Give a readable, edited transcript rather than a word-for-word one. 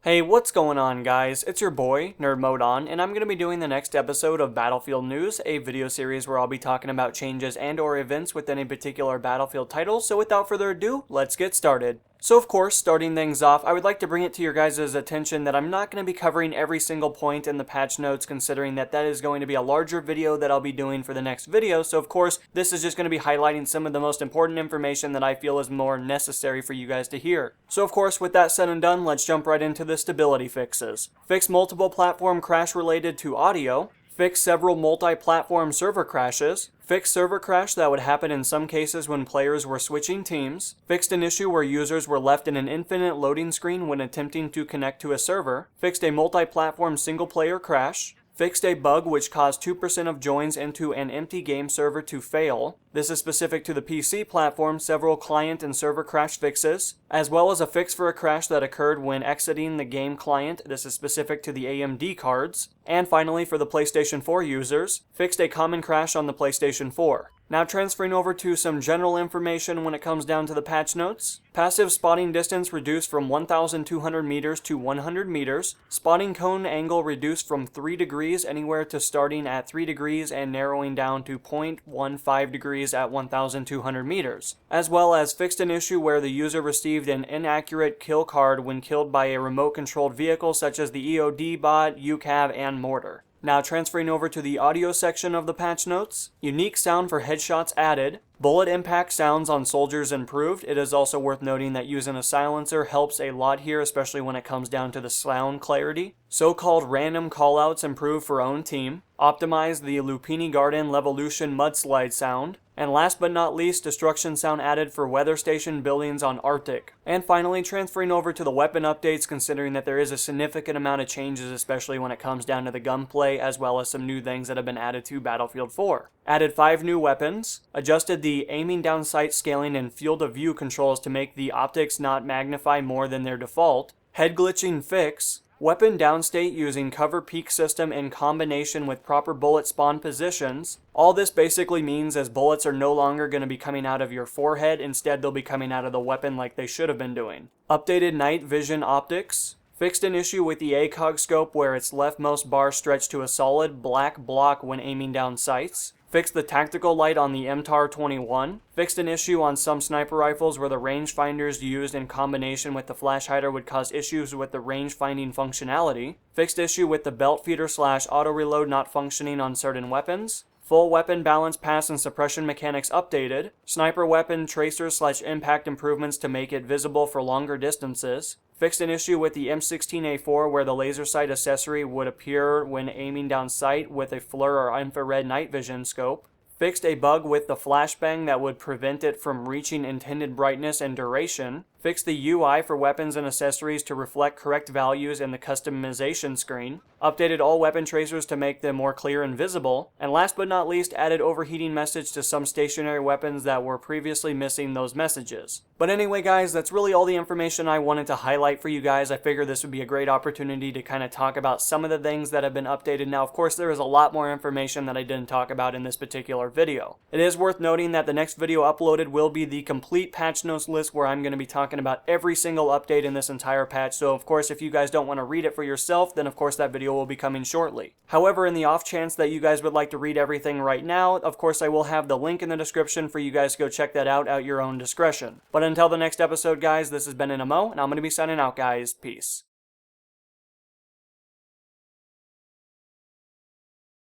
Hey, what's going on guys? It's your boy, NerdModeOn, and I'm going to be doing the next episode of Battlefield News, a video series where I'll be talking about changes and or events within a particular Battlefield title, so without further ado, let's get started. So of course, starting things off, I would like to bring it to your guys' attention that I'm not going to be covering every single point in the patch notes, considering that is going to be a larger video that I'll be doing for the next video, so of course, this is just going to be highlighting some of the most important information that I feel is more necessary for you guys to hear. So of course, with that said and done, let's jump right into the stability fixes. Fix multiple platform crash related to audio. Fix several multi-platform server crashes. Fix server crash that would happen in some cases when players were switching teams. Fixed an issue where users were left in an infinite loading screen when attempting to connect to a server. Fixed a multi-platform single-player crash. Fixed a bug which caused 2% of joins into an empty game server to fail. This is specific to the PC platform, several client and server crash fixes, as well as a fix for a crash that occurred when exiting the game client. This is specific to the AMD cards. And finally, for the PlayStation 4 users, fixed a common crash on the PlayStation 4. Now transferring over to some general information when it comes down to the patch notes. Passive spotting distance reduced from 1,200 meters to 100 meters. Spotting cone angle reduced from 3 degrees anywhere to starting at 3 degrees and narrowing down to 0.15 degrees at 1,200 meters. As well as fixed an issue where the user received an inaccurate kill card when killed by a remote controlled vehicle such as the EOD bot, UCAV, and mortar. Now transferring over to the audio section of the patch notes. Unique sound for headshots added. Bullet impact sounds on soldiers improved. It is also worth noting that using a silencer helps a lot here, especially when it comes down to the sound clarity. So-called random callouts improved for own team. Optimized the Lupini Garden Levolution mudslide sound. And last but not least, destruction sound added for weather station buildings on Arctic. And finally, transferring over to the weapon updates, considering that there is a significant amount of changes, especially when it comes down to the gunplay, as well as some new things that have been added to Battlefield 4. Added 5 new weapons, adjusted the aiming down sight scaling and field of view controls to make the optics not magnify more than their default, head glitching fix, weapon downstate using cover peak system in combination with proper bullet spawn positions. All this basically means as bullets are no longer going to be coming out of your forehead, instead they'll be coming out of the weapon like they should have been doing. Updated night vision optics. Fixed an issue with the ACOG scope where its leftmost bar stretched to a solid black block when aiming down sights. Fixed the tactical light on the MTAR-21. Fixed an issue on some sniper rifles where the rangefinders used in combination with the flash hider would cause issues with the range finding functionality. Fixed issue with the belt feeder / auto reload not functioning on certain weapons. Full weapon balance pass and suppression mechanics updated. Sniper weapon tracer / impact improvements to make it visible for longer distances. Fixed an issue with the M16A4 where the laser sight accessory would appear when aiming down sight with a FLIR or infrared night vision scope. Fixed a bug with the flashbang that would prevent it from reaching intended brightness and duration. Fixed the UI for weapons and accessories to reflect correct values in the customization screen. Updated all weapon tracers to make them more clear and visible. And last but not least, added overheating message to some stationary weapons that were previously missing those messages. But anyway guys, that's really all the information I wanted to highlight for you guys. I figured this would be a great opportunity to kind of talk about some of the things that have been updated. Now of course there is a lot more information that I didn't talk about in this particular video. It is worth noting that the next video uploaded will be the complete patch notes list where I'm going to be talking about every single update in this entire patch. So of course if you guys don't want to read it for yourself, then of course that video will be coming shortly. However, in the off chance that you guys would like to read everything right now, of course I will have the link in the description for you guys to go check that out at your own discretion. But until the next episode guys, this has been NMO, and I'm going to be signing out guys. Peace.